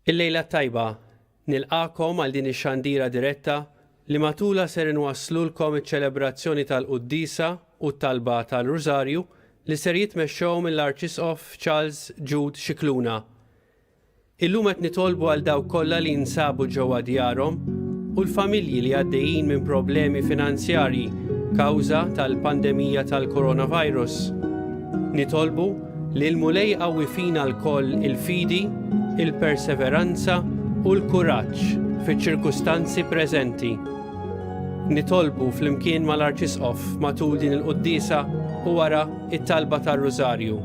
Il-lejla tajba, nilqakom għal din ix-xandira diretta li matula ser inwasslulkom iċ-ċelebrazzjoni tal-Quddiesa u t-talba tal-Rużarju li ser jitmexxew mill-Arċisqof Charles Jude Xikluna. Illum qed nitolbu għal dawk kollha li jinsabu ġewwa djarhom u l-familji li għaddejjin minn problemi finanzjarji kawża tal-pandemija tal-coronavirus. Nitolbu li l-mulej qawwi fina l-koll il-fidi, il-perseveranza u l-kuraġġ fiċ-ċirkustanzi preżenti. Nitolbu flimkien mal-Arċisqof matul din il-Quddiesa u wara it-talba tar-Rużarju.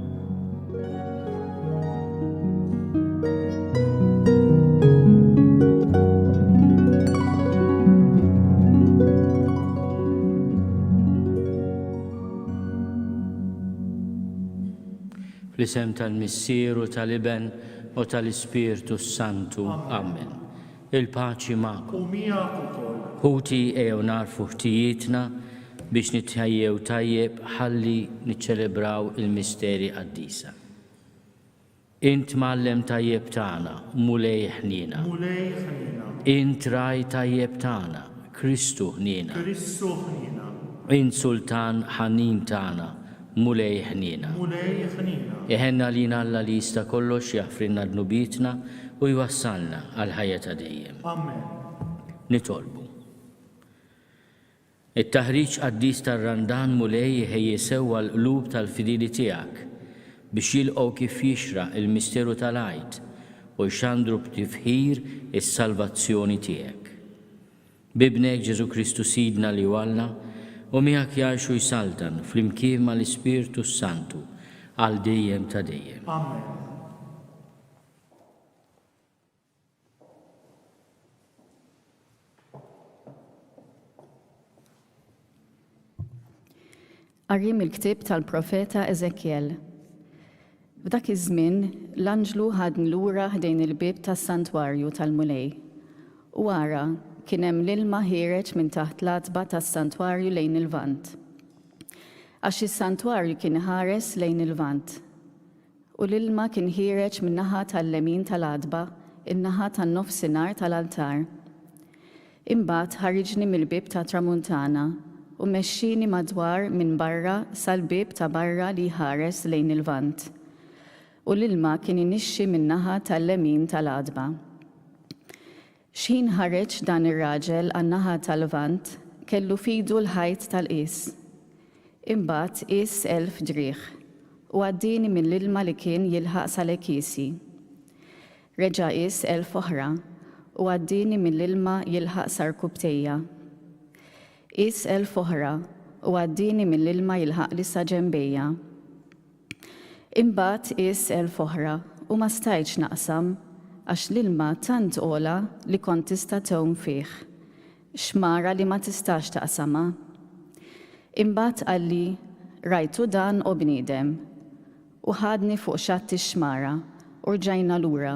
Fl-isem tal-Missieru tal-Iben u tal-Ispirtu Santu. Amen. Il-paċi magħkom. Ħuti ejjew narfu ħtijietna biex nitħajjew tajjeb ħalli niċċelebraw il-misteri Quddiesa. Int mallem tajjeb tagħna, mulej ħnina. Int raj tajjeb tagħna, Kristu ħnina. Int sultan ħanin tagħna, mulej ħnina. Iħenna lina Alla li jista' kollox jaħfrinna dnubitna u jwassalna għal ħajja ta' dejjem. Nitolbu. It-taħriġ Quddies tar-Randan mulej ħejji sewwa l-qlub tal-fidili tiegħek biex jilqgħu kif jixraq il-misteru tal-għajt u jxandru b'tifħir is-salvazzjoni tiegħek. Bibnek Ġesu Kristu Sidna li walla u miegħek jgħixu jsaltan flimkien mal-Ispirtu Santu għal dejjem ta' dejjem. Amen. Qarrim il-ktieb tal-profeta Eżekjel. F'dak iż-żmien l-anġlu ħadni lura ħdejn il-bib tas-santwarju tal-mulej. U ara kien hemm l-ilma ħireġ minn taħt l-għatba tas-santwarju lejn il-vant. Għax is-santwarju kien ħares lejn il-vant. U l-ilma kien ħireġ min-naħa tal-lemin tal-għatba, in-naħa tan-nofsinhar tal-altar. Imbagħad ħariġni mill-bib ta' tramuntana u mexxini madwar minn barra sal-bib ta' barra li ħares lejn il-vant. U l-ilma kien inixxi min-naħa tal-lemin tal-għatba. X'ħin ħareġ dan ir-raġel għan-naħa tal-vant kellu fidu l-ħajt tal-qis. Imbagħad qis 1000 drieħ u għaddieni mill-ilma li kien jilħaq sal-ekisi. Reġa' qis 1000 oħra u għaddieni mill-ilma jilħaq sarkubtejja. Qis 1000 oħra u għaddieni mill-ilma jilħaq li sa ġenbejja. Imbagħad qis 1000 oħra u ma stajtx naqsam għax l-ilma tant ola li kont tista' tgħum fih. Xmara li ma tistax taqsamha. Imbagħad qalli rajtu dan u bniedem u ħadni fuq xatt ix-xmara u rġajna lura.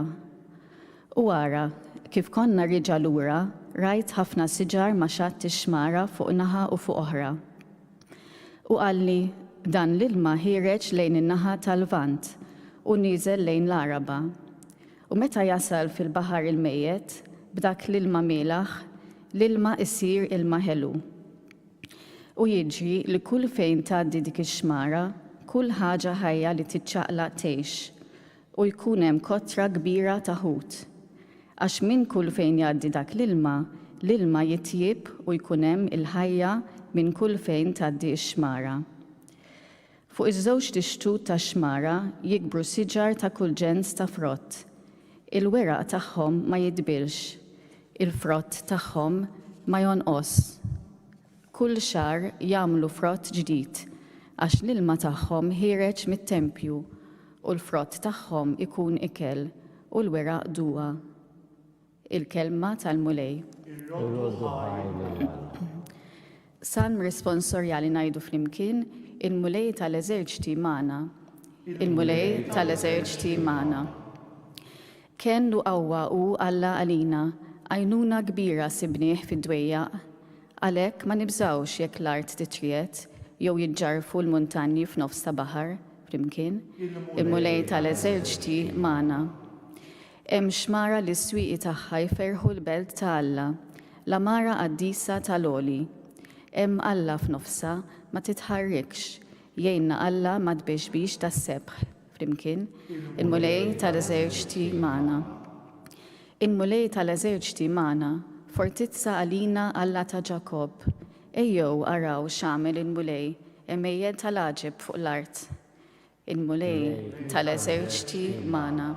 U ara kif konna riġa lura rajt ħafna siġar ma' xatt ix-xmara fuq naħa u fuq oħra. U qalli dan l-ilma ħireġ lejn in-naħa tal-vant u nieżel lejn l-Araba. U meta jasal fil-baħar il-mejjet, b'dak l-ilma melaħ, l-ilma isir ilma ħelu. U jiġri li kull fejn tgħaddi dik ix-xmara, kull ħaġa ħajja li tiċċaqlaq tgħix u jkun hemm kottra kbira ta' ħut. Għax minn kull fejn jgħaddi dak l-ilma jitjieb u jkun hemm il-ħajja minn kull fejn tgħaddi x-xmara. Fuq iż-żewġ tixtut tax-xmara jikbru siġar ta' kull ġens ta' frott. Il-weraq tagħhom ma jidbilx, il-frott tagħhom ma jonqos. Kull xahar jagħmlu frott ġdid għax l-ilma tagħhom ħireġ mit-tempju u l-frott tagħhom ikun ikel u l-weraq duwa. Il-kelma tal-mulej. Salm responsorjali ngħidu flimkien il-mulej tal-eżerċiti magħna. Il-mulej tal-eżerċiti magħna. Kennu qawwa u Alla għalina, għajnuna kbira sibnieh fid-dwejjaq, għalhekk ma nibżawx jekk l-art titriet jew jiġġarfu l-muntanji f'nofs ta' baħar flimkien. Il-mulej tal-eżerċiti magħna. Hemm xmara li s-swieqi tagħha jferħu l-belt ta' Alla, l-amara Quddiesa tal-Oli. Hemm Alla f'nofsa ma titħarrikx, jgħinna Alla ma tbixbix tas-sebħ. Flimkien, il-mulej tal-eżerċiti magħna. Il-mulej tal-eżerċiti magħna, fortizza għalina Alla ta' Ġakob. Ejjew araw x'għamel il-mulej, emmejjed tal-aġeb fuq l-art. Il-mulej tal-eżerċiti magħna.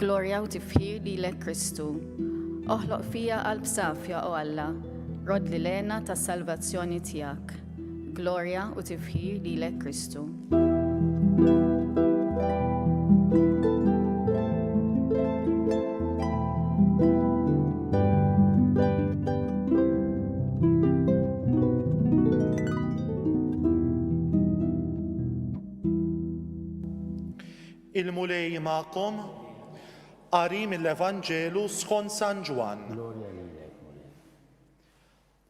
Glorja u tifħir lilek Kristu. Oħloq fija qalb safja o Alla, rod li lena tas salvazzjoni tiegħek. Glorja u tifħir lilek Kristu. Il-mulej ma'kom qari mill-Evanġelu skont San Ġwan.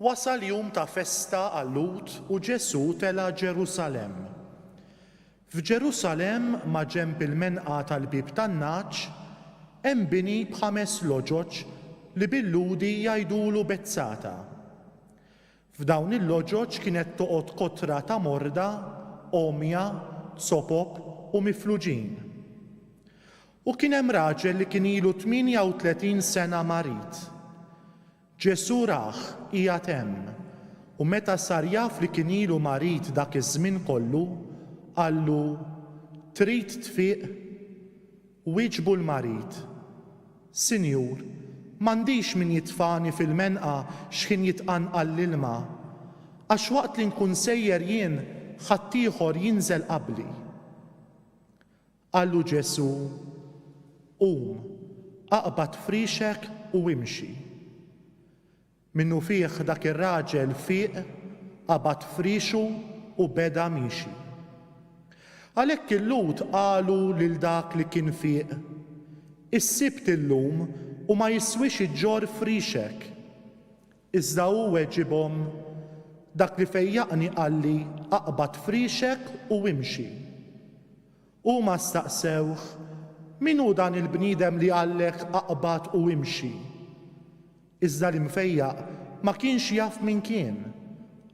Wasal jum ta' festa għall-Lut u Ġesu tela Ġerusalem. F'Ġerusalem ma' ġenb il-menqa tal-bib tan-naċ hemm bini b'5 loġoġ li bil-ludi jgħidulu Bezzata. F'dawn il-loġoġ kienet toqgħod kotra ta' morda, omja, sopop u mifluġin. U kien hemm raġel li kien ilu 38 sena marit. Ġesu rah qiegħed hemm u meta sar jaf li kien ilu marit dak iż-żmien kollu, qallu trid tfieq, wieġbu l-marit. Sinjur, m'għandix min jitfani fil-menqa x'kien jitqanqal l-ilma, għax waqt li nkun sejjer jien ħadd ieħor jinżel qabli. Qallu Ġesu, aqbad frixek u imxi. Minnu fih dak ir-raġel fieq, qabad frixu u beda mixi. Għalhekk il-Lut qalu lil dak li kien fieq, issibt illum u ma jiswix iġġor frixek. Iżda hu weġibhom, dak li fejjaqni qalli aqbad frixek u imxi. Huma staqsewh, min hu dan il-bniedem li qallek aqbad u imxi? Iżda l-imfejjaq ma kienx jaf min kien,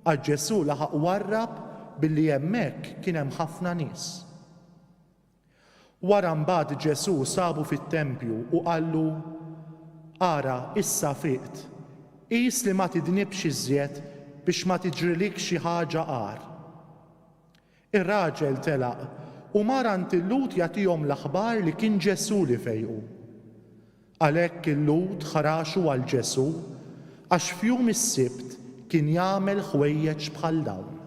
għax Ġesu laħaq warrab billi hemmhekk kien hemm ħafna nies. Wara mbagħad Ġesu sabu fit-tempju u qallu, ara issa fiqt, qis li ma tidnibx iżjed biex ma tiġrilik xi ħaġa għar. Ir-raġel telaq u mar ant il-Lut jagħtihom l-aħbar li kien Ġesu li fejqu. Għalhekk il-Lut ħaraxu għal Ġesu għax f'jum is-Sibt kien jagħmel ħwejjeġ bħal dawn.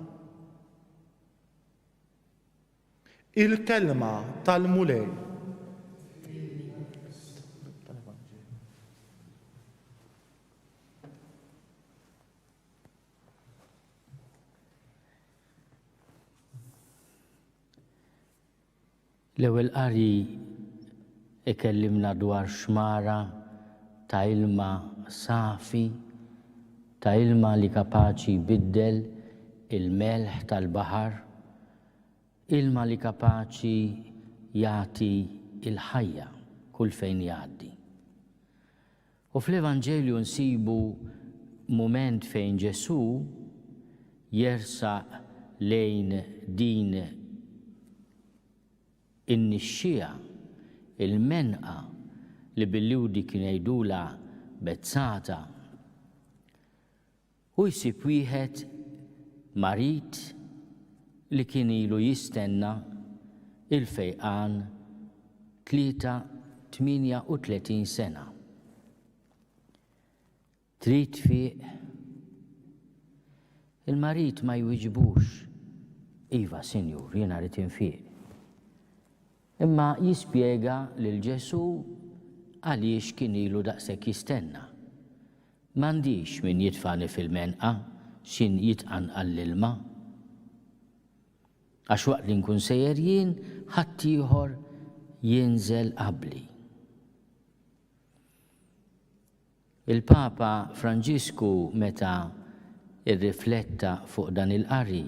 Il-kelma tal-mulej. L-ewwel qari ikellimna dwar xmara ta' ilma safi, ta' ilma li kapaċi jbiddel il-melħ tal-baħar, ilma li kapaċi jagħti il-ħajja kull fejn jgħaddi. U fl-Evanġelju nsibu mument fejn Ġesu jersaq lejn din in-nixxija, il-menqa li bil-Ludi kien jgħidula Bezzata, u jsib wieħed marit li kien ilu jistenna il-fejqan 38 sena. Trid tfieq, il-marit ma jwiġbux, iva Sinjur, jiena rrid infieq. Imma jispjega lil Ġesu għaliex kien ilu daqshekk jistenna. M'għandix min jitfani fil-menqa x'in jitqanqal l-ilma. Għax waqt li nkun sejjer jien, ħadd ieħor jinżel qabli. Il-Papa Franġisku meta irrifletta fuq dan il-qari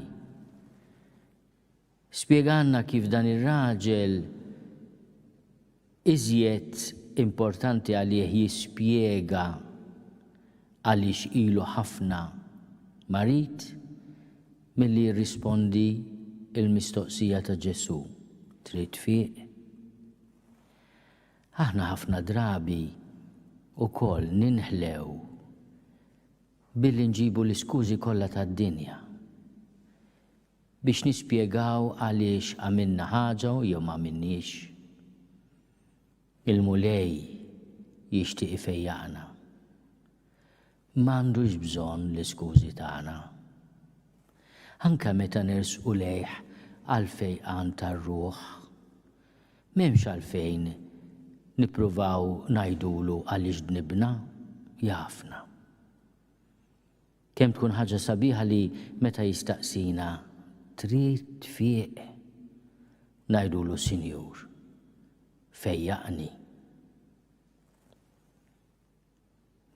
spjeganna kif dan ir-raġel iżjed importanti għalih jispjega għaliex ilu ħafna marit milli jirrispondi il-mistoqsija ta' Ġesu. Trid tfieq? Aħna ħafna drabi ukoll ninħlew billi nġibu l-iskużi kollha tad-dinja biex nispjegaw għaliex għamilna ħaġa jew ma għamilniex. Il-mulej jixtieq ifejjaqna. M'għandux bżonn l-iskużi tagħna. Anke meta nersqu lejh għal fejqan tar-ruħ, m'hemmx għalfejn nippruvaw ngħidulu għaliex dnibna, jafna. Kemm tkun ħaġa sabiħa li meta jistaqsina trid tfieq ngħidulu Sinjur, fejjaqni.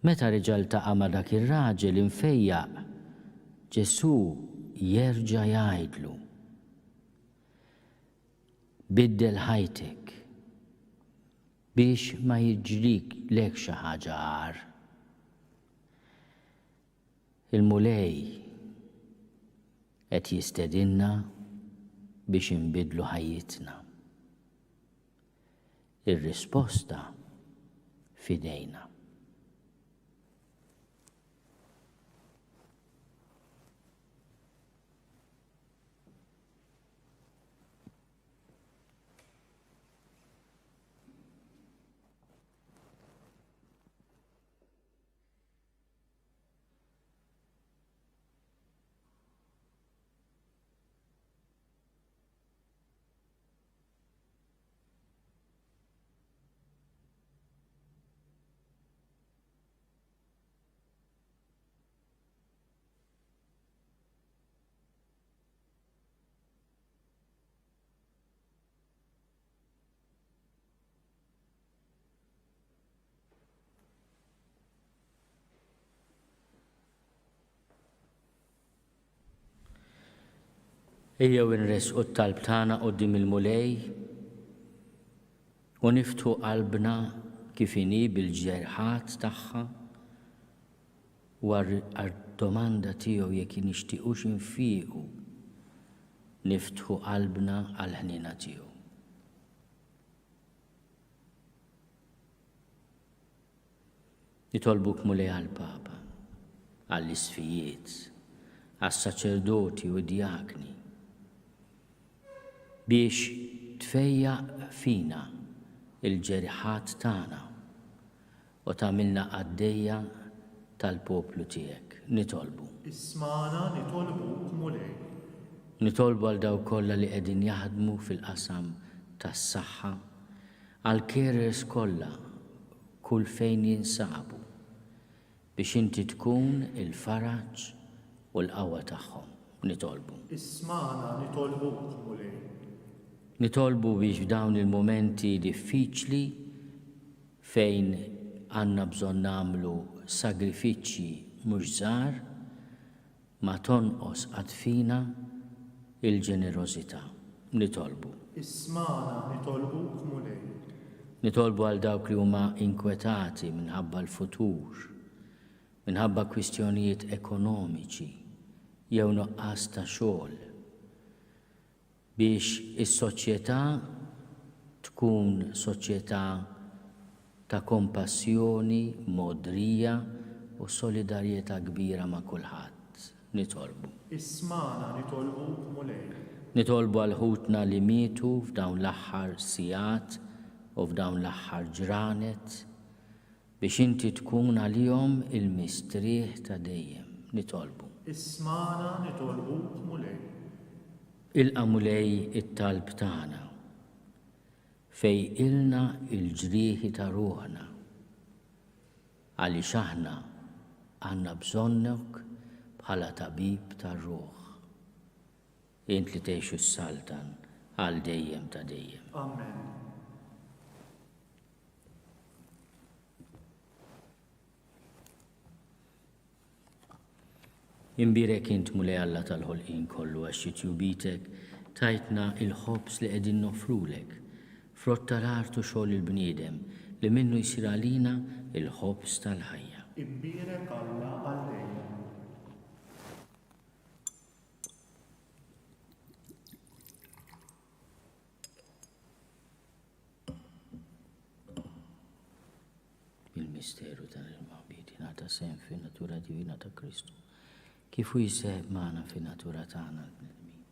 Meta reġa' ltaqa' ma' dak ir-raġel infejjaq, Ġesu jerġa' jgħidlu biddel ħajtek biex ma jiġrik lek xi ħaġa għar. Il-mulej qed jistedinna biex inbidlu ħajjitna. Ir-risposta fidejna. Ejjew inresqu t-talb tagħna quddiem il-mulej u niftħu qalbna kif inhi bil-ġerħat tagħha u għad-domanda tiegħu jekk nixtiequx infiequ niftħu qalbna għal ħniena tiegħu. Nitolbuk mulej għall-Papa, għall-isfijiet, għas-saċerdoti u d-djakni biex tfejjaq fina il-ġerħat tagħna u tagħmilna għaddejja tal-poplu tiegħek. Nitolbu. Ismana nitolbuk mulej. Nitolbu għal dawk kollha li qegħdin jaħdmu fil-qasam tas-saħħa, għal carers kollha kull fejn jinsabu biex inti tkun il-faraġġ u l-qawwa tagħhom. Nitolbu. Ismana nitolbuk mulej. Nitolbu biex f'dawn il-momenti diffiċli fejn għandna bżonn nagħmlu sagrifiċċji mhux żgħar ma tonqos qatt fina il-ġenerożità. Nitolbu. Ismana nitolbuk mulej. Nitolbu għal dawk li huma inkwetati minħabba l-futur, minħabba kwistjonijiet ekonomiċi jew nuqqas ta' xogħol, biex is-soċjetà tkun soċjetà ta' kompassjoni, modrija u solidarjetà kbira ma' kulħadd. Nitolbu. Ismana nitolbuk mulej. Nitolbu għal ħutna li mietu f'dawn l-aħħar sigħat u f'dawn l-aħħar ġranet biex inti tkun għalihom il-mistrieħ ta' dejjem. Nitolbu. Ismana nitolbuk mulej. Ilqa' mulej it-talb tagħna fej ilna il-ġrieħi ta' ruħna għaliex aħna għandna bżonnok bħala tabib tar-ruħ. int li tgħixu s-saltan għal dejjem ta' dejjem. Amen. Imbirek int mulej Alla tal-ħolqien kollu għax jitjubitek tajtna il-ħobs li qegħdin nofrulek, frott tal-art u xogħol il-bniedem li minnu jsir għalina il-ħobs tal-ħajja. Imbirek Alla għal-dejjem. Il-misteru tal-mawbid jingħata sehem fin-natura divina ta' Kristu. Kif hu jisseħeb magħna fin-natura tagħna l-bnedmin.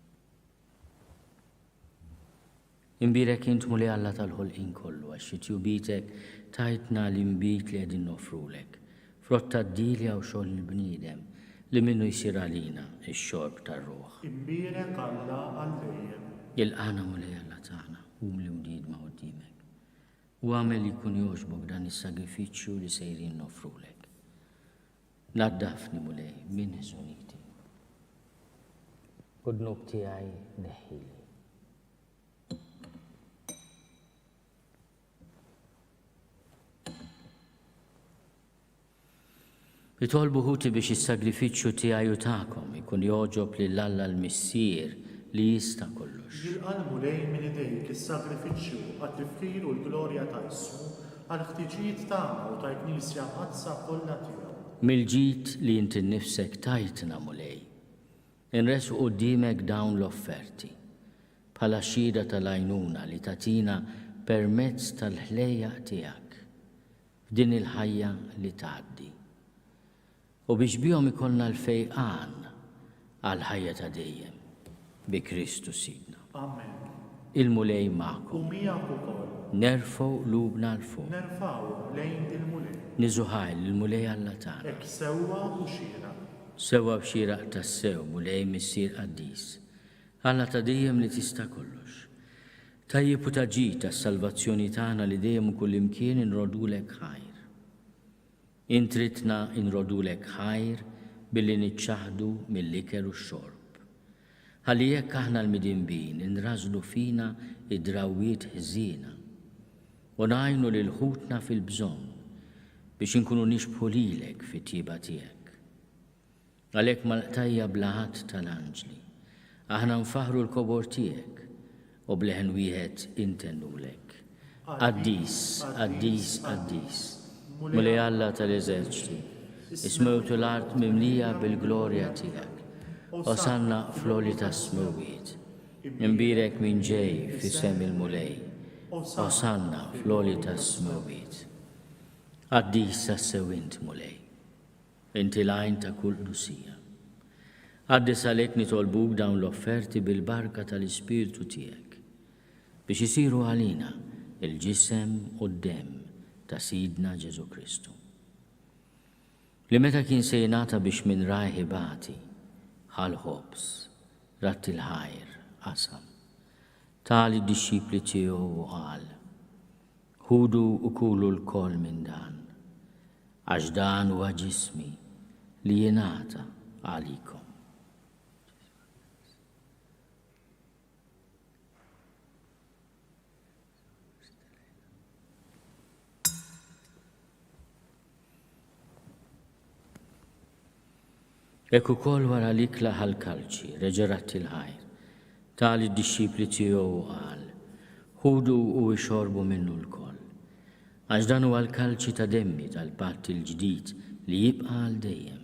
Imbirek int mulej Alla tal-ħolqien kollu għax jitjubitek tajtna l-imbit li qegħdin nofrulek, frott tad-dilja u xogħol il-bniedem li minnu jsir għalina x-xorb tar-ruħ. Imbirek Alla għal-dejjem. Il-qana mulej Alla tagħna hum li wdiedma quddiemek. U għamel li jkun jogħġbok dan is-sagrifiċċju li sejrin nofrulek. Naddafni mulej minn ħżuniti. U d-nub tiegħi neħħili. Itolbu ħuti biex is-sagrifiċċju tiegħi u tagħkom ikun jogħġob lil Alla l-Missier li jista' kollox. Jilqal mulej minn idejk is-sagrifiċċju għat-tifkir u l-glorja ta' Issu għal-ħtiġijiet tagħna u tal-Knisja mqadsa kollha tiegħu. Mil-ġid li inti nnifsek tajtna mulej. Inresqu quddiemek dawn l-offerti bħala xhieda tal-għajnuna li tagħtina permezz tal-ħlejja tiegħek f'din il-ħajja li tgħaddi. U biex bihom ikollna l-fejqan għal ħajja ta' dejjem bi Kristu Sidna. Amen. Il-mulej magħkom. U miegħek ukoll. Nerfgħu qlubna l fuq. Nerfgħu lejn il-mulej. Niżuħajl il-mulej Alla tagħna. Hekk sewwa u xieraq. Sewwa b'xieraq tas-sew mulej missier Quddies. Alla ta' dejjem li tista' kollox. Tajjeb u taġid tas-salvazzjoni tagħna li dejjem u kullimkien inrodulek ħajr. Intritna inrodulek ħajr billi niċċaħdu mill-ikel u x-xorb. Ħalli jekk aħna l-midinbin inrażlu fina id-drawwiet ħżiena u ngħinu lil ħutna fil-bżonn biex inkunu nixbħu lilek fit-tjiba tiegħek. Għalhekk mal-qtajja blaħat tal-anġli aħna nfaħru l-kobor tiegħek u bleħen wieħed intennulek. Quddies, Quddies, Quddies, mulej Alla tal-eżerċiti, ismewtu l-art mimlija bil-glorja tiegħek. Osanna fl-oli tas-smuwiet. Imbirek minn ġej f'isem il-mulej. Osanna fl-oli tas-smuwiet. Quddies tas-sewint mulej. Inti l-għajn ta' kull nusija. Quddies għalhekk nitolbuk dawn l-offerti bil-barka tal-Ispiritu tiegħek biex isiru għalina il-ġisem u d-dem ta' Sidna Ġesu Kristu. Li meta kien se jingħata biex minn rajħibati ħal-ħobs, ratti l-ħajr, qasam. Tali d-disċipli tiegħu u qal, ħudu u kulu l-koll minn dan, għax dan huwa ġismi li jingħata għalikom. Ekk ukoll wara l-ikla ħal-kalċi reġerat il-ħajr, tali d-disċipli tiegħu u qal, ħudu u ixorbu minnu l-koll, għax dan huwa l-kalċi ta' demmi tal-patt il-ġdid li jibqa' għal dejjem.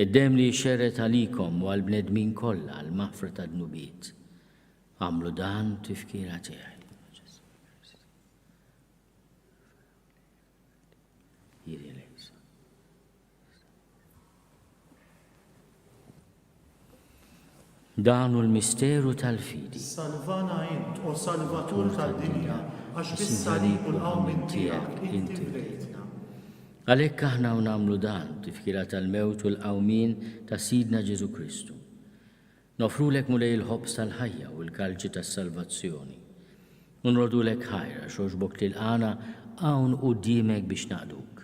Id-demm li jxerret għalikom u għall-bnedmin kollha għal maħfra ta' dnubiet. Għamlu dan tifkira tiegħi. Danu l-misteru tal-fidi. Salvana int, o salvatur tal-dinja, għax bis-salib u l-qawmin tiegħek inti bdejtna. Għalhekk aħna nagħmlu dan tifkira tal-mewt u l-qawmin ta' Sidna Ġesu Kristu. Nofrulek mulej il-ħobs tal-ħajja u l-kalċi tas-salvazzjoni. Nrodulek ħajra xogħbok tilqana hawn quddiemek biex naqduk.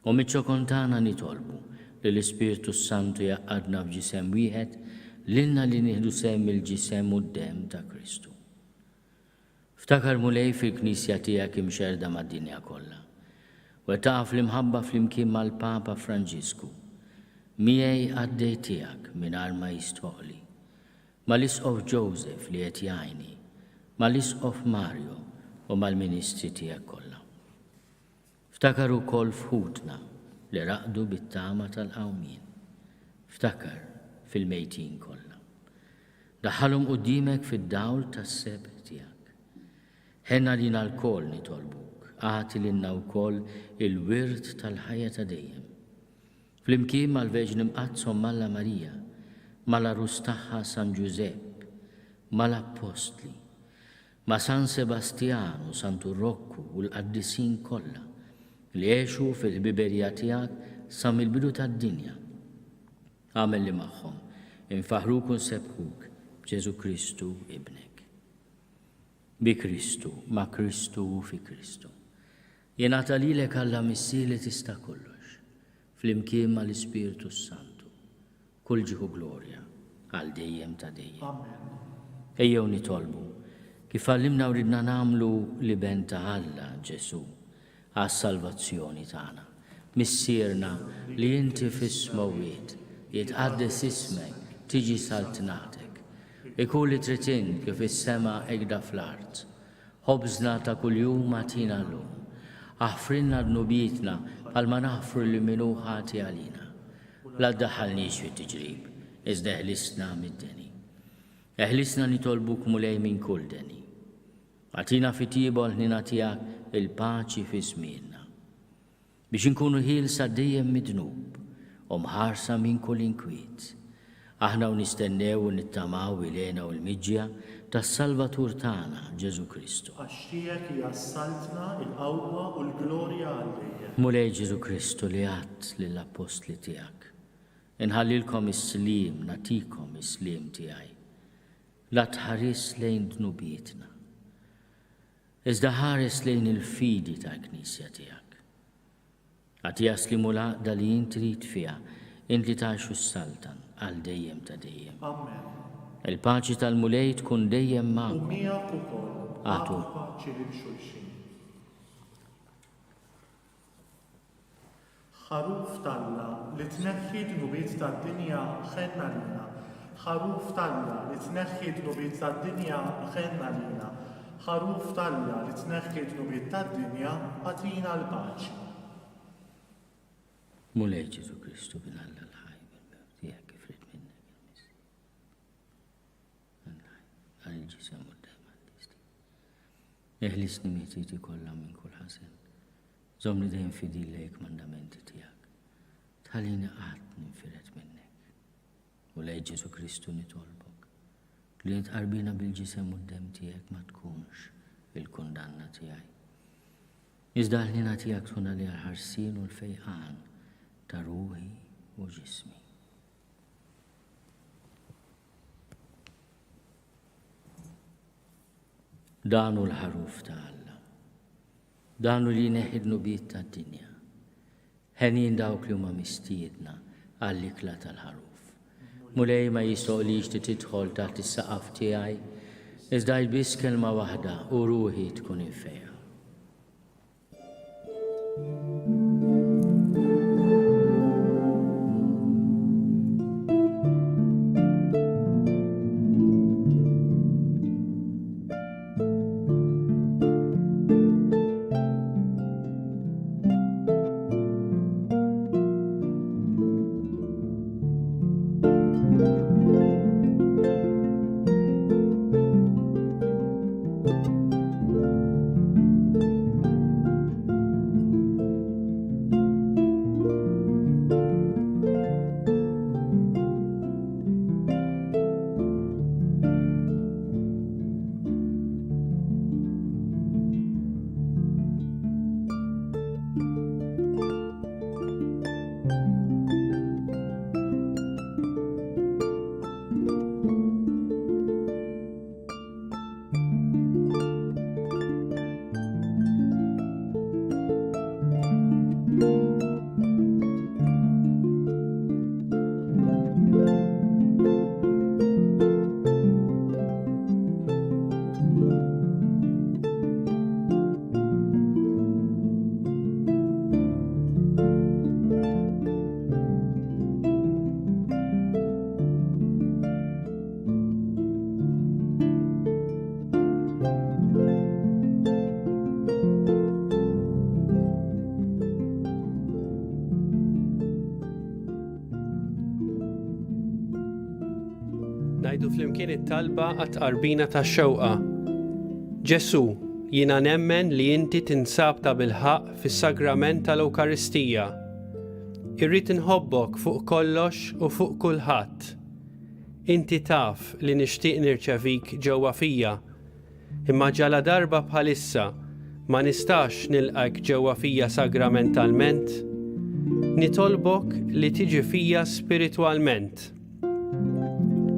U miċ-ċokontana nitolbu li l-Ispiritu Santu jaqqadna f'ġisem wieħed lilna li nieħdu semm il-ġisem u d-dem ta' Kristu. Ftakar mulej fil-Knisja tiegħek imxerda mad-dinja kollha. U taf l-imħabba fl-imkien mal-Papa Franġisku. Miegħi għaddej tiegħek mingħajr ma jistoqli. Mal-Isqof Joseph li qed jgħinni, mal-Isqof Mario u mal-Ministri tiegħek kollha. Ftakar ukoll fħutna li raqdu bit-tama tal-qawmien. Ftakar fil-mejtin kollha. Daħħalhom qudiemek fid-dawl tas-seb tiegħek. Ħenna lina l-koll nitolbuk, għati lilna wkoll il-wirt tal-ħajja ta' dejjem. Flimkien mal-Verġni Mqazzom Malla Marija, mal-Arus tagħha San Giuseppe, mal-Apostli, ma' San Sebastiano, Santu Rokku u l-qaddisin kollha li għexu fil-ħbiberija tiegħek sa mill-bidu tad-dinja. Għamel li magħhom infaħruk u nsebħuk b'Ġesu Kristu ibnek. Bi Kristu, ma' Kristu u fi Kristu. Jingħata lilek Alla missi li tista' kollox, flimkien mal-Ispiritu Santu, kull ġieħu glorja għal dejjem ta' dejjem. Ejjew nitolbu kif għallimna u ridna nagħmlu li ben ta' Alla Ġesu għas-salvazzjoni tagħna. Missierna li inti fis-smawiet jitqaddes ismek, tiġi saltnatek. Ikun li tritin kif is-sema egda fl-art. Ħobżna ta' kuljum atina llum. Aħfrinna dnubietna bħalma naħfru li minnu ħati għalina. La ddaħħalniex fit-tiġrib, iżda eħlisna mid-deni. Eħlisna nitolbuk mulej minn kull deni. Għatina fit-tieba l-ħnina tiegħek il-paċi fi żmienna. Biex inkunu ħielsa dejjem midnub u mħarsa minn kull inkwiet. Aħna u nistennew u nittamaw ilena u l-miġja tas-Salvatur tagħna Ġesu Kristu. Għax tiegħek hija s-saltna, il-qawwa u l-glorja għal dejjem. Mulej Ġesu Kristu li għadt lill-apostli tiegħek. Inħallilkom is-slim, natikom is-slim tiegħi. La tħares lejn dnubietna. Iżda ħares lejn il-fidi tal-Knisja tiegħek. Għati jaslimu l-għaqda li inti trid fiha, inti tgħixu s-saltan għal dejjem ta' dejjem. Amen. Il-paċi tal-mulej tkun dejjem U magħkom. miegħek ukoll Għatu. għatu paċi lil xulxin. Ħaruf Talla li tneħħi dnubiet tad-dinja ħenna lina. Ħaruf Talla li tneħħi dnubiet tad-dinja ħenna lina. Ħaruf Talla li tneħħi dnubiet tad-dinja għatina l-paċi. Mulej Ġesu Kristu bin Alla l-ħaj bil-mewt tiegħek ifrid minnek il-missi. Għal il-ġisem u d-dem għal-listi. Eħlisni mietiti kollha minn kull ħasen. Żomni dejjem fidil lejk mandamenti tiegħek. Tħallini qatt ninfiret minnek. Mulej Ġesu Kristu nitolbok li tqarbina bil-ġisem u d-dem tiegħek ma tkunx il-kundanna tiegħi. Iżda l-ħnina tiegħek tkun li għal-ħarsin u l-fejqan ta' ruħi u ġismi. Danu l-ħaruf ta' Alla. Danu li neħid nubiet ta' dinja. Ħenin dawk li huma mistiedna għall-ikla tal-ħaruf. Mulej ma jistoqlix ti tidħol taħt is-saqaf tiegħi, iżda jbiss kelma waħda u ruħi tkun infejja. Najdu flimkien it-talba għat-qarbina tax-xewqa. Ġesu, jiena nemmen li inti tinsab ta' bilħaq fis-sagrament tal-Ewkaristija. Irrid inħobbok fuq kollox u fuq kulħadd. Inti taf li nixtieq nirċevik ġewwa fija, imma ġala darba bħalissa ma nistax nilqak ġewwa fija sagramentalment. Nitolbok li tiġi fija spiritwalment.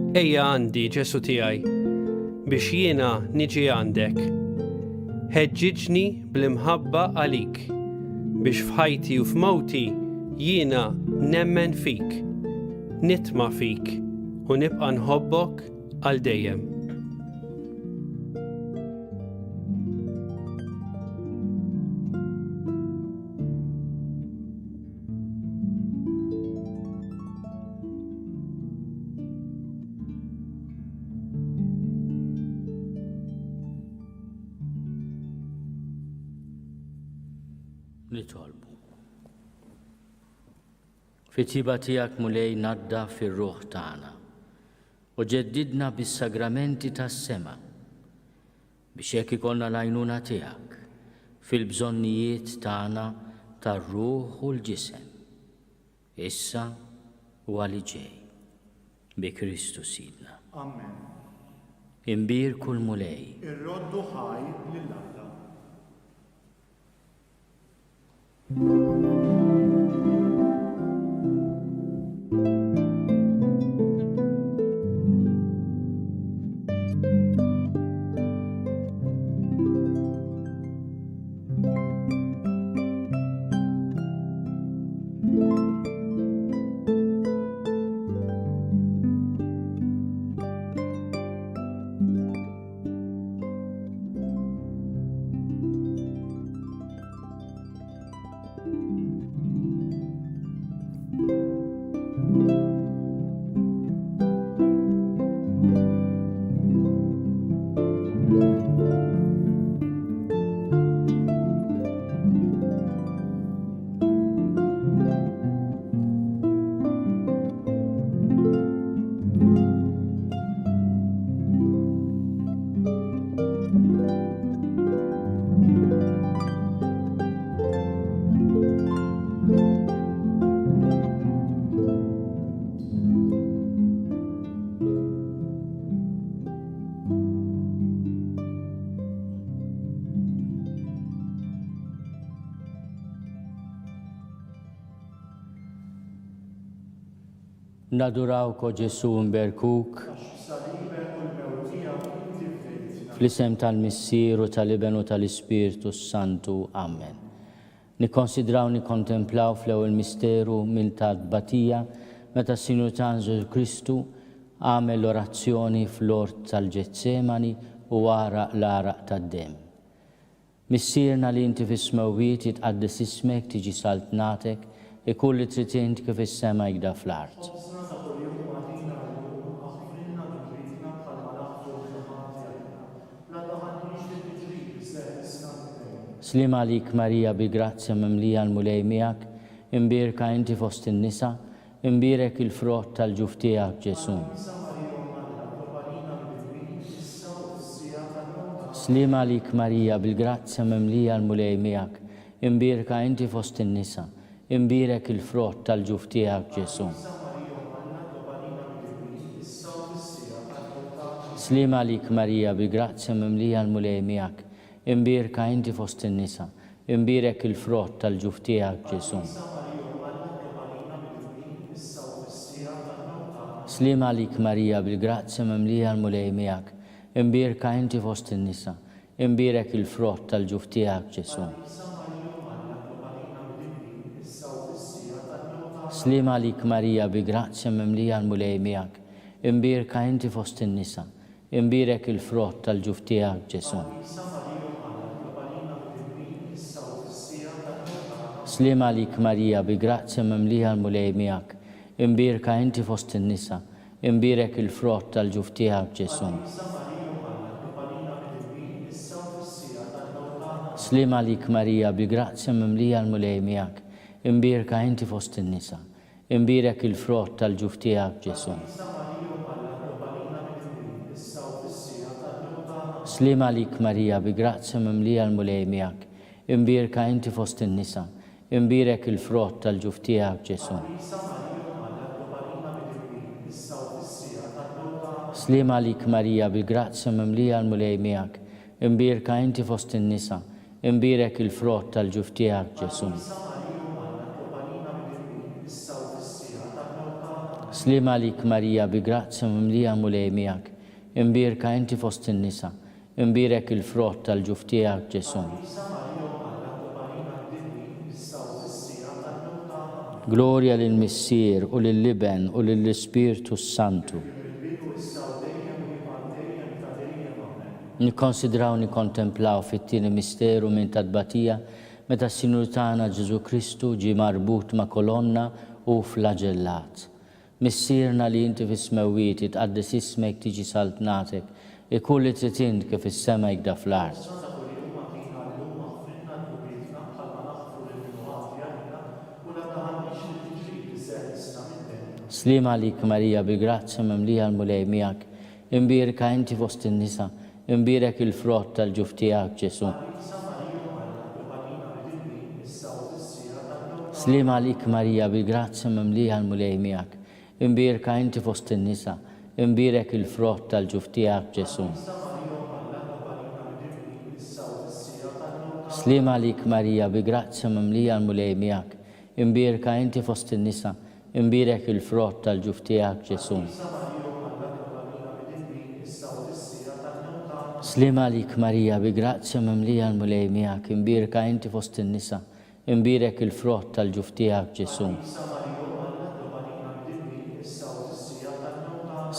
Ejja għandi, Ġesu tiegħi, biex jiena niġi għandek. Ħeġġiġni bl-imħabba għalik, biex f'ħajti u f'mowti jiena nemmen fik, nitma' fik u nibqa' nħobbok għal dejjem. Nitolbu. Fit-tiba tiegħek mulej nadda fir-ruħ tagħna u ġeddidna bis-sagramenti tas-sema biex hekk ikollna l-għajnuna tiegħek fil-bżonnijiet tagħna tar-ruħ u l-ġisem. Issa u għali ġej bi Kristu Sidna. Amen. Imbir kull mulej. Irroddu ħaj lill-Alla. Nadurawko Ġesu nberkuk fl-isem tal-Missieru tal-Ibnu tal-Ispiritu Santu. Amen. Nikkonsidraw nikkontemplaw fl-ewwel misteru minn tal-tbatija meta s-Sinjur tagħna Ġesu Kristu għamel l-orazzjoni fl-ort tal-Ġetsemani u wara l-għaraq tad-dem. Missierna li inti fis-smewwiet jitqaddis ismek tiġi saltnatek ikull li trid inti kif is-sema jgda fl-art. Slima għalik Marija bil-grazzja mimlija l-mulej miegħek, imbirka inti fost in-nisa, imbirek il-frott tal-ġuf tiegħek Ġesu. Slima għalik Marija bil-grazzja mimlija l-mulej miegħek, imbirka inti fost in-nisa, imbirek il-frott tal-ġuf tiegħek Ġesu. Slima għalik Marija bil-grazzja mimlija l-mulej miegħek, imbirka inti fost in-nisa, imbirek il-frott tal-ġuf tiegħek Ġesu. Slima għalik Marija bil-grazzja mimlija l-mulej miegħek, imbirka inti fost in-nisa, imbirek il-frott tal-ġuf tiegħek Ġesu. Slima għalik Marija bil-grazzja mimlija l-mulej miegħek, imbirka inti fost in-nisa, imbirek il-frott tal-ġuf tiegħek Ġesu. Slima għalik Marija bil-grazzja mimlija l-mulej miegħek, imbirka inti fost in-nisa, imbirek il-frott tal-ġuf tiegħek Ġesu. Slima għalik Marija bil-grazzja mimlija l-mulej miegħek, imbirka inti fost in-nisa, imbirek il-frott tal-ġuf tiegħek Ġesu. Slima lik Marija bi grazzja mimlija l-mulej miegħek, imbierka inti fost in-nisa, imbierek il-frott tal-ġuf tiegħek Ġesu. Slima lik Marija bi grazzja mimlija l-mulej miegħek, imbierka inti fost in-nisa, imbierek il-frott tal-ġuf tiegħek Ġesu. Slima lik Marija bi grazzja mimlija l-mulej miegħek, imbierka inti fost in-nisa, imbierek il-frott tal-ġuf tiegħek Ġesu. Gloria lill-Missier u lill-Liben u lill-Ispirtu Santu. Nikkonsidraw nikkontemplaw fit-tieni misteru minn tadbatija meta s-Sinur tagħna Ġesu Kristu ġie marbut ma' kolonna u flagellat. Missierna li inti fis-smewwiet itqaddes ismek tiġi saltnatek, ikun li trid int kif is-sema jgda fl-art. Slima lik Marija bi grazzja mimlija l-mulej miegħek, imbierka inti fost in-nisa, imbierek il-frott tal-ġuf tiegħek Ġesu. Slima lik Marija bi grazzja mimlija l-mulej miegħek, imbierka inti fost in-nisa, imbierek il-frott tal-ġuf tiegħek Ġesu. Slima lik Marija bi grazzja mimlija l-mulej miegħek, imbierka inti fost in-nisa, imbierek il-frott tal-ġuf tiegħek Ġesu. Slima lik Marija bi grazzja mimlija l-mulej miegħek, imbierka inti fost in-nisa, imbierek il-frott tal-ġuf tiegħek Ġesu.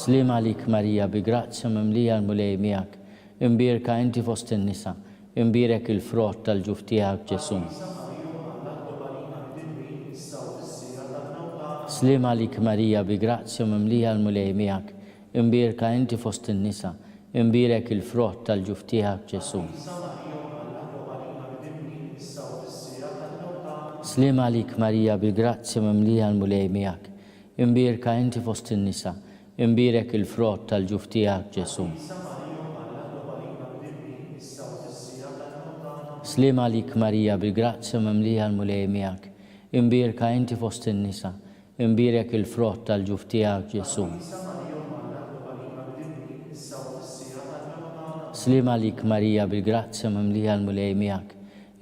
Slima lik Marija bi grazzja mimlija l-mulej miegħek, imbierka inti fost in-nisa, imbierek il-frott tal-ġuf tiegħek Ġesu. Slima lik Marija bi grazzja mimlija l-mulej miegħek, imbierka inti fost in-nisa, imbierek il-frott tal-ġuf tiegħek Ġesu. Slima lik Marija bi grazzja mimlija l-mulej miegħek, imbierka inti fost in-nisa, imbierek il-frott tal-ġuf tiegħek Ġesu. Slima lik Marija bi grazzja mimlija l-mulej miegħek, imbierka inti fost in-nisa, imbierek il-frott tal-ġuf tiegħek Ġesu. Slima lik Marija bi grazzja mimlija l-mulej miegħek,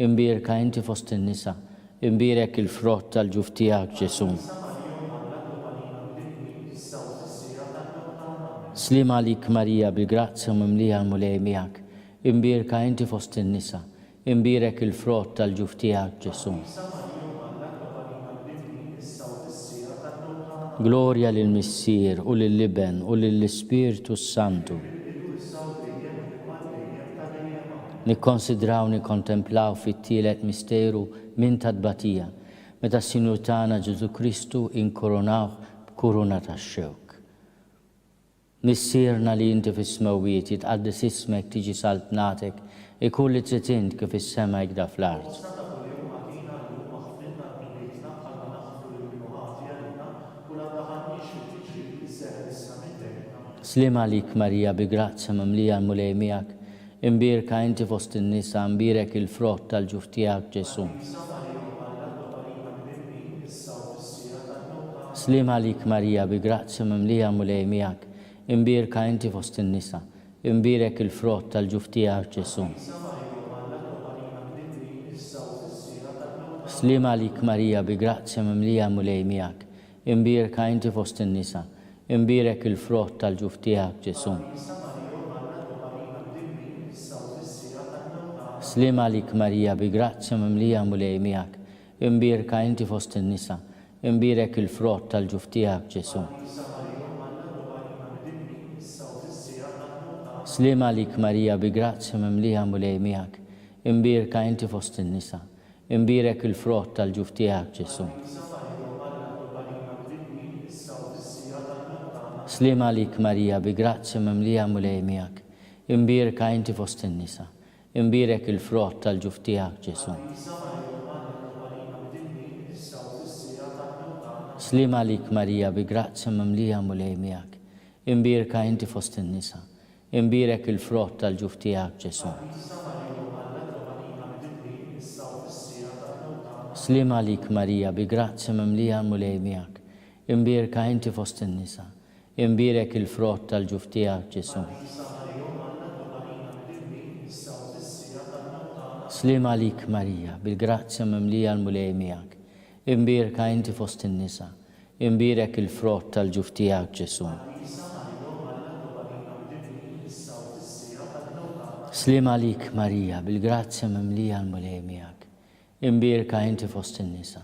imbierka inti fost in-nisa, imbierek il-frott tal-ġuf tiegħek Ġesu. Slima lik Marija bi grazzja mimlija l-mulej miegħek, imbierka inti fost in-nisa, imbierek il-frott tal-ġuf tiegħek Ġesu. Gloria lill-Missier u lill-Liben u lill-Ispirtu Santu. Nikkonsidraw nikkontemplaw fit-tielet misteru minn tadbatija meta s-Sinur tagħna Ġesu Kristu inkoronaw b'kuruna tax-xewk. Missierna li inti fis-smewwiet jitqaddes ismek tiġi saltnatek, ikun li trid int kif is-sema jgda fl-art. Slima lik Marija bi grazzja mimlija l-mulej miegħek, imbierka inti fost in-nisa, imbierek il-frott tal-ġuf tiegħek Ġesu. Slima lik Marija bi grazzja mimlija l-mulej miegħek, imbierka inti fost in-nisa, imbierek il-frott tal-ġuf tiegħek Ġesu. Slima lik Marija bi grazzja mimlija l-mulej miegħek, imbierka inti fost in-nisa, imbierek il-frott tal-ġuf tiegħek Ġesu. Slima lik Marija bi grazzja mimlija l-mulej miegħek, imbierka inti fost in-nisa, imbierek il-frott tal-ġuf tiegħek Ġesu. Slima lik Marija bi grazzja mimlija l-mulej miegħek, imbierka inti fost in-nisa, imbierek il-frott tal-ġuf tiegħek Ġesu. Slima lik Marija bi grazzja mimlija l-mulej miegħek, imbierka inti fost in-nisa, imbierek il-frott tal-ġuf tiegħek Ġesu. Slima lik Marija bi grazzja mimlija l-mulej miegħek, imbierka inti fost in-nisa, imbirek il-frott tal-ġuf tiegħek Ġesu. Slim għalik Marija, bi grazzja mimlija l-mulej miegħek, imbirka inti fost in-nisa, imbirek il-frott tal-ġuf tiegħek Ġesu. Slim għalik Marija, bil-grazzja mimlija l-mulej miegħek, imbirka inti fost in-nisa, imbirek il-frott tal-ġuf tiegħek Ġesu. Slim għalik Marija, bil-grazzja mimlija l-mulej miegħek, imbirka inti fost in-nisa,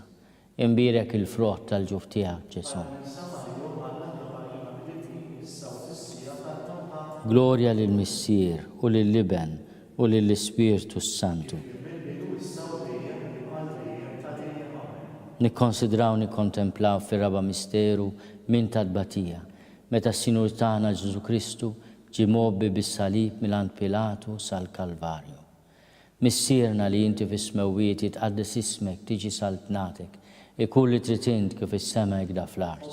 imbirek il-frott tal-ġuf tiegħek Ġesu. Glorja lill-Missier u lill-Liben u lill-Ispirtu Santu. Nikkonsidraw nikkontemplaw fir-raba misteru minn tadbatija, meta s-Sinur tagħna Ġesu Kristu ġie mobbi bis-salib mingħand Pilatu sal-Kalvarju. Missierna li inti fis-smewwiet jitqaddes ismek tiġi saltnatek, ikun li trid int kif is-sema jgda fl-art.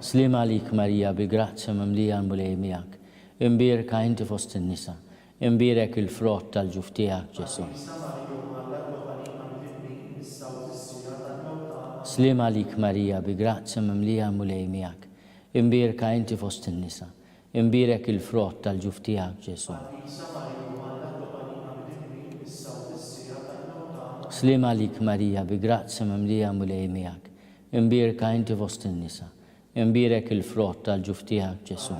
Slim għalik Marija, bi grazzja mimlija l-mulej miegħek, imbirka inti fost in-nisa, imbirek il-frott tal-ġuf tiegħek Ġesu. Slim għalik Marija, bi grazzja mimlija l-mulej miegħek, imbirka inti fost in-nisa, imbirek il-frott tal-ġuf tiegħek Ġesu. Slim għalik Marija, bi grazzja mimlija l-mulej miegħek, imbirka inti fost in-nisa, imbirek il-frott tal-ġuf tiegħek Ġesu.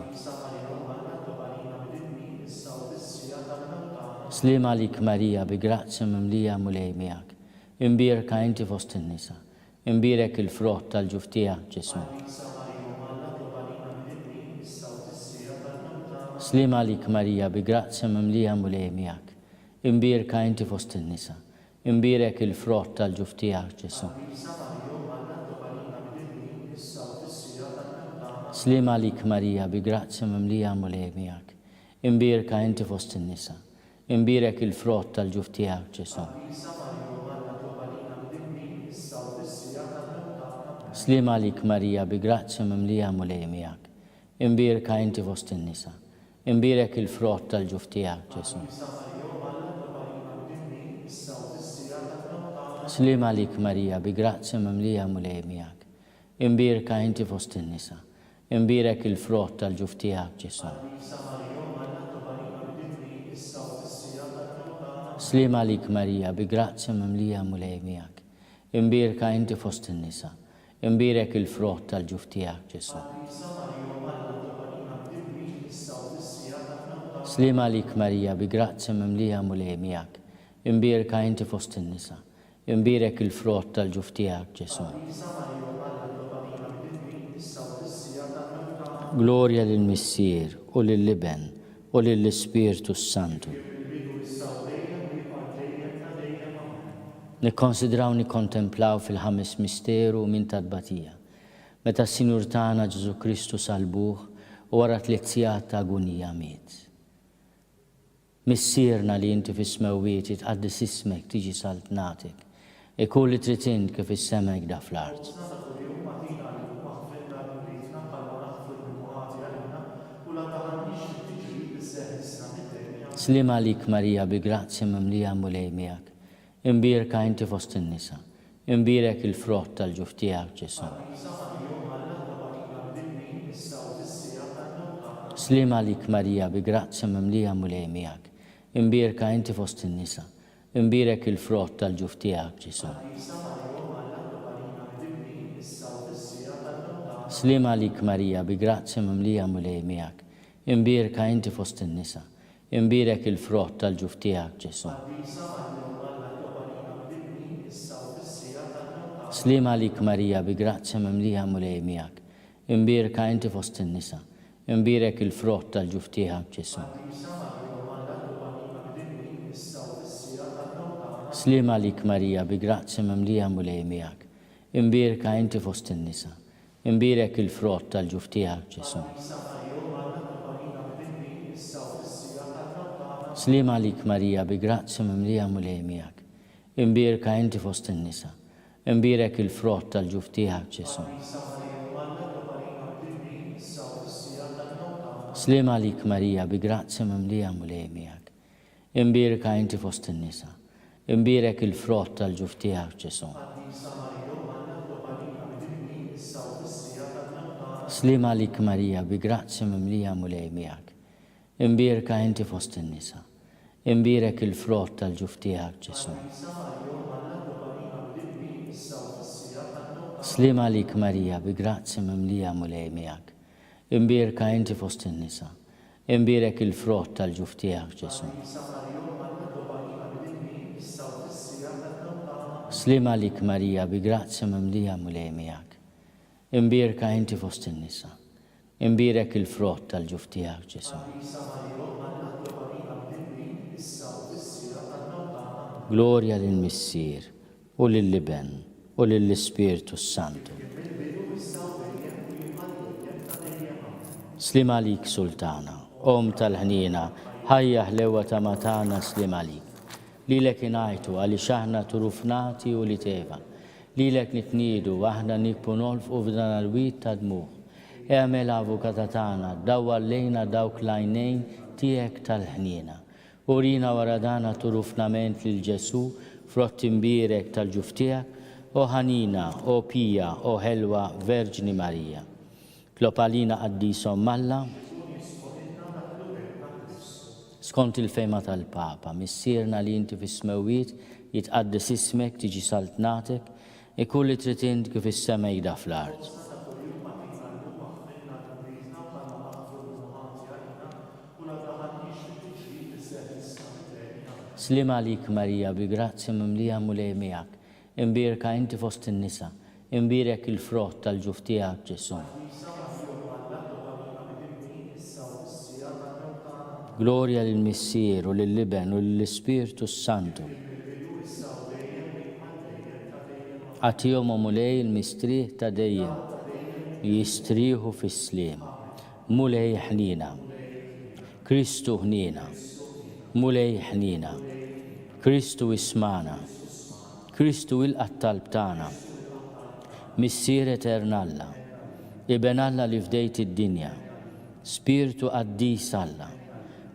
Slim għalik Marija, bi grazzja mimlija l-mulej miegħek, imbirka inti fost in-nisa, imbirek il-frott tal-ġuf tiegħek Ġesu. Slim għalik Marija, bi grazzja mimlija l-mulej miegħek, imbirka inti fost in-nisa, imbirek il-frott tal-ġuf tiegħek Ġesu. Slim għalik Marija, bi grazzja mimlija l-mulej miegħek, imbirka inti fost in-nisa, imbirek il-frott tal-ġuf tiegħek Ġesu. Slim għalik Marija, bi grazzja mimlija l-mulej miegħek, imbirka inti fost in-nisa, imbirek il-frott tal-ġuf tiegħek Ġesu. Slim għalik Marija, bi grazzja mimlija l-mulej miegħek, imbirka inti fost in-nisa, imbirek il-frott tal-ġuf tiegħek Ġesu. Slim għalik Marija, bi grazzja mimlija l-mulej miegħek, imbirka inti fost in-nisa, imbirek il-frott tal-ġuf tiegħek Ġesu. Slim għalik Marija, bi grazzja mimlija l-mulej miegħek, imbirka inti fost in-nisa, imbirek il-frott tal-ġuf tiegħek Ġesu. Glorja lill-Missier u lill-Liben u lill-Ispirtu Santu. Nikkonsidraw nikkontemplaw fil-ħames misteru minn tadbatija, meta s-Sinur tagħna Ġesu Kristu salbuh u wara 3 sigħat ta' agonija miet. Missierna li inti fis-smewwiet jitqaddes ismek tiġi saltnatek, ikun li trid int kif is-sema jgda fl-art. Slim għalik Marija, bi grazzja mimlija l-mulej miegħek, imbirka inti fost in-nisa, imbirek il-frott tal-ġuf tiegħek Ġesu. Slim għalik Marija, bi grazzja mimlija l-mulej miegħek, imbirka inti fost in-nisa, imbirek il-frott tal-ġuf tiegħek Ġesu. Slim għalik Marija, bi grazzja mimlija l-mulej miegħek, imbirka inti fost in-nisa, imbirek il-frott tal-ġuf tiegħek Ġesu. Slim għalik Marija, bi grazzja mimlija l-mulej miegħek, imbirka inti fost in-nisa, imbirek il-frott tal-ġuf tiegħek Ġesu. Slim għalik Marija, bi grazzja mimlija l-mulej miegħek, imbirka inti fost in-nisa, imbirek il-frott tal-ġuf tiegħek Ġesu. Slim għalik Marija, bi grazzja mimlija l-mulej miegħek, imbirka inti fost in-nisa, imbirek il-frott tal-ġuf tiegħek Ġesu. Slima lik Marija bi grazzi mimlija mulej miegħek. Imbirka inti fost in-nisa. Imbirek il-frott tal-ġuf tiegħek Ġesu. Slima lik Marija bi grazzi mimlija mulej miegħek. Imbirka inti fost in-nisa. Imbirek il-frott tal-ġuf tiegħek Ġesu. Slima lik Marija bi grazzi mimlija mulej miegħek. Imbirka inti fost in-nisa. Imbirek il-frott tal-ġuf tiegħek Ġesu. Slima lik Marija bi grazzi mimlija mulej miegħek. Imbirka inti fost in-nisa. Imbirek il-frott tal-ġuf tiegħek Ġesu. Gloria lill-Missier u lill-Liben u lill-Ispirtu Santu. Slima lik Sultana, tal-ħnina, ħajja ħlewa ta' matana slima lik. Lilek inajtu għalli xaħna turufnati u li teva. Lilek nitnidu aħna nikbu nolfqu f'dan l-wit ta' dmuħ. Eħmel avukata tagħna dawwa lejna dawk lajnejn tiegħek tal-ħnina. Urina waradana turufnament lil Ġesu frott imbirek tal-ġuf tiegħek o ħanina, o pija, o ħelwa Verġni Marija. Klopalina Quddiesa Malla, skont il-fejma tal-Papa, missierna li inti fis-smewwiet jitqaddes ismek tiġi saltnatek, ikulli trid int kif is-semejda fl-ard. Slima lik Marija bi grazzi mimlija mulej miegħek. Imbirka inti fost in-nisa. Imbirek il-frott tal-ġuf tiegħek Ġesu. Gloria lill-Missier u lill-Liben u lill-Ispirtu Santu. Għatihom mulej il-mistrieħ ta' dejjem jistrieħu fis-sliem. Mulej ħnina. Kristu ħnina. Mulej ħnina. Kristu ismana. Kristu il-qattalb tagħna. Missier eternalla. Iben Alla li fdejt id-dinja. Spirtu Quddies Alla.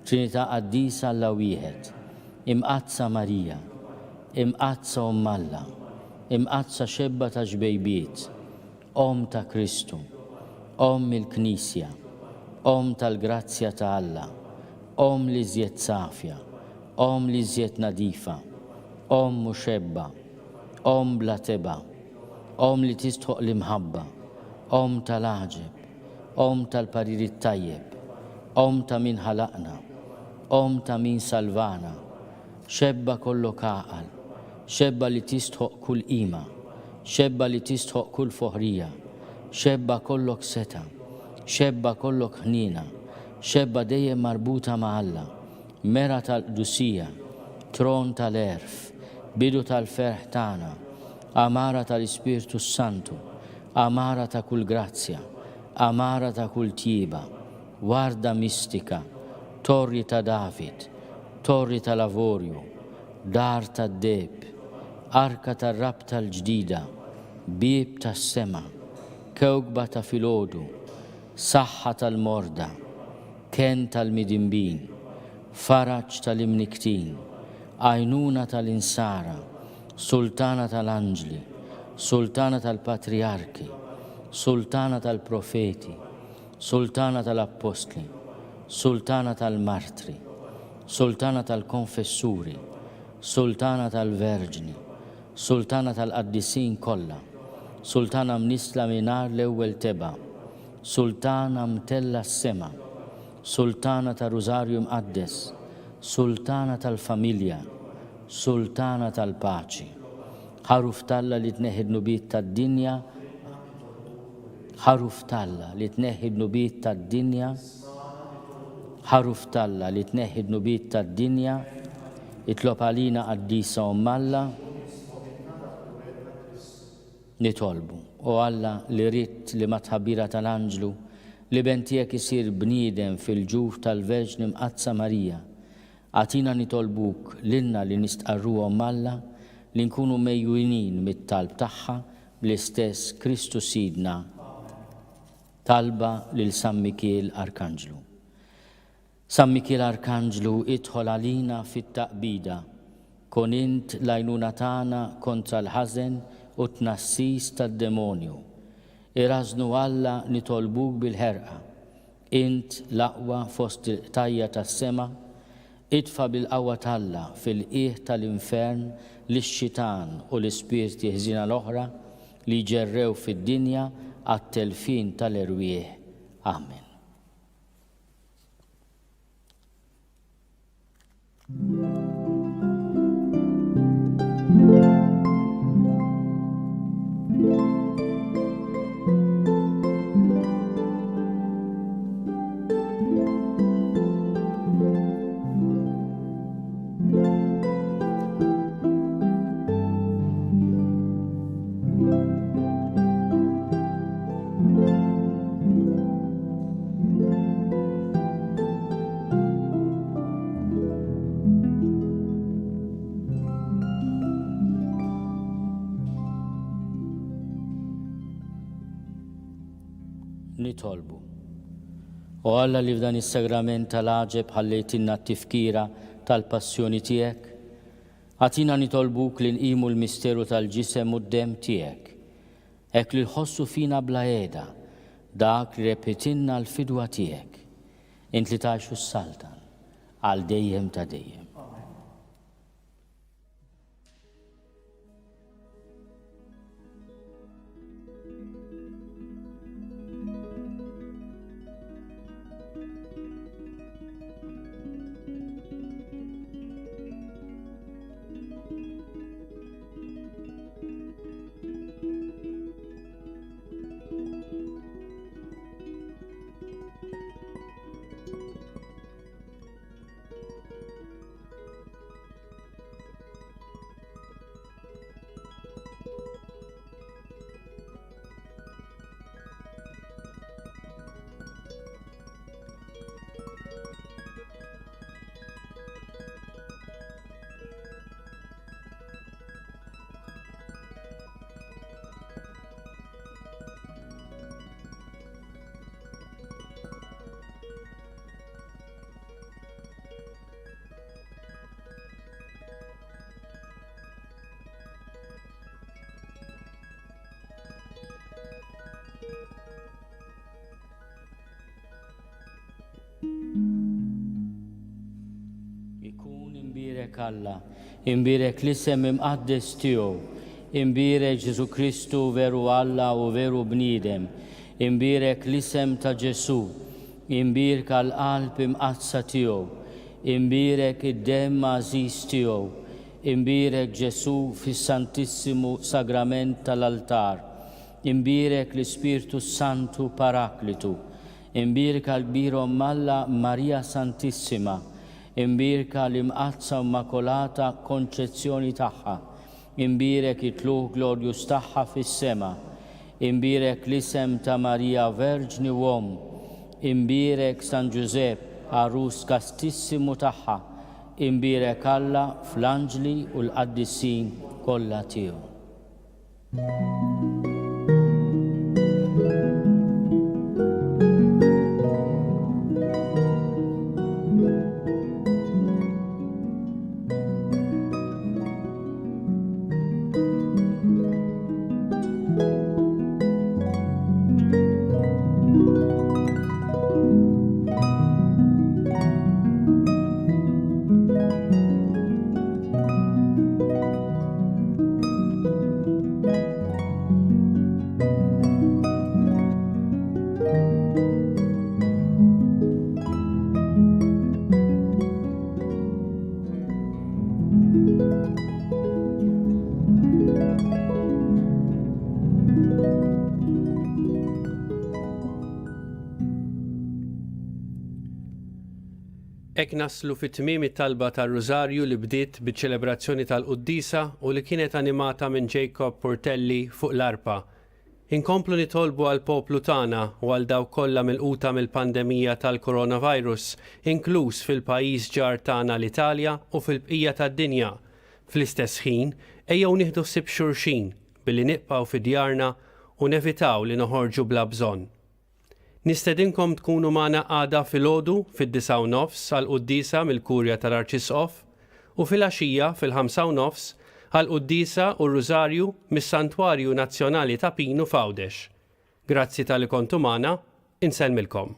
Trinità Quddiesa Alla wieħed. Imqazza Marija. Imqazza Alla. Imqazza xebba ta' ġbejbiet. Ta' Kristu. Il-Knisja. Tal-grazzja ta' Alla. Li żjed safja. Li żjed nadifa. Muxebba. Bla teba. Li tistħoq l-imħabba. Tal-aġeb. Tal-pariri tajjeb. Ta' min ħalaqna. Ta' min salvana. Xebba kollok għaqal. Xebba li tistħoq kull qima. Xebba li tistħoq kull foħrija. Xebba kollok seta. Xebba kollok ħnina. Xebba dejjem marbuta ma' Alla. Mera tal-qdusija. Tron tal-erf. Bidu tal-ferħ tagħna. Amara tal-Ispirtu Santu. Amara ta' kull grazzja. Amara ta' kull tjiba. Warda mistika. Torri ta' David. Torri ta' lavorju. Dar ta' deb. Arka ta' rab tal-ġdida. Bib ta' sema. Kewkba ta' filodu. Saħħa tal-morda. Ken tal-midimbin. Faraġġ tal-imniktin. Għajnuna tal-insara. Sultana tal-anġli. Sultana tal-patriarki. Sultana tal-profeti. Sultana tal-appostli. Sultana tal-martri. Sultana tal-konfessuri. Sultana tal-verġni. Sultana tal-qaddisin kollha. Sultana mnisla minar l-ewwel teba. Sultana mtella s-sema. Sultana ta' Rużarju mqaddes. Sultana tal-familja. Sultana tal-paċi. Ħaruf talla li tneħħid nubiet tad-dinja. Ħaruf talla li tneħħid nubiet tad-dinja. Ħaruf talla li tneħħid nubiet tad-dinja. Itlob għalina Quddiesa Alla. Nitolbu. O Alla li ritt li ma tħabbira tal-anġlu li bentijek isir bniedem fil-ġuf tal-Verġni Mqazza Marija. Għatina nitolbuk lilna li nistqarruhom Alla li nkunu mejwinin mit-talb tagħha bl-istess Kristu Sidna. Talba lil San Mikiel Arkanġlu. San Mikiel Arkanġlu idħol għalina fit-taqbida, kun int l-għajnuna tagħna kontra l-ħażen u t-tnassis tad-demonju. Irażnu Alla nitolbuk bil-ħerqa. Int l-aqwa fost il-qtajja tas-sema, idfa bil-qawwa t'Alla fil-qiegħ tal-infern lix-xitan u l-ispirti ħżina l-oħra li ġerrew fid-dinja għat-telfin tal-erwieħ. Amen. Nitolbu. U Alla li f'dan is-sagrament tal-għaġeb ħallejtinna t-tifkira tal-passjoni tiegħek, għatina nitolbuk li nqimu l-misteru tal-ġisem u d-dem tiegħek, hekk li nħossu fina bla qiegħda dak li repetinna l-fidwa tiegħek, int li tgħixu s-saltan għal dejjem ta' dejjem. Alla, imbirek l-isem imqaddes tiegħu, imbirek Ġesu Kristu veru Alla u veru bniedem, imbirek l-isem ta' Ġesu, imbirek għall-qalb imqazza tiegħu, imbirek id-dem għażiż tiegħu, imbirek Ġesu fis-Santissimu Sagrament tal-altar, imbirek l-Ispirtu Santu Paraklitu, imbirek għall-kbir Alla Marija Santissima, imbirka l-imqazza immakolata konċezzjoni tagħha, imbirek it-tluq glorjus tagħha fis-sema, imbirek l-isem ta' Marija Verġni Uom, imbirek San Giuseppe Arus kastissimu tagħha, imbirek Alla fl-anġli u l-qaddissin kollha tiegħu. Ek naslu fit-tmiem it-talba tar-Rużarju li bdiet biċ-ċelebrazzjoni tal-Quddiesa u li kienet animata minn Jacob Portelli fuq l-arpa. Inkomplu nitolbu għal poplu tagħna u għal dawk kollha milquta mill-pandemija tal-coronavirus, inkluż fil-pajjiż ġar tagħna l-Italja u fil-bqija tad-dinja, Fl-istess ħin, ejjew nieħdu ħsieb xulxin billi nibqgħu fi djarna u nevitaw li noħorġu bla bżonn. Nistedinkom tkunu magħna għada filgħodu fid-9:09 għall-Quddiesa mill-Kurja tal-Arċisqof u fil-għaxija fil-5:30 għall-Quddiesa u Rużarju mis-Santwarju Nazzjonali ta' Pinu f'Għawdex. Grazzi tal-li kontu magħna, insellmilkom.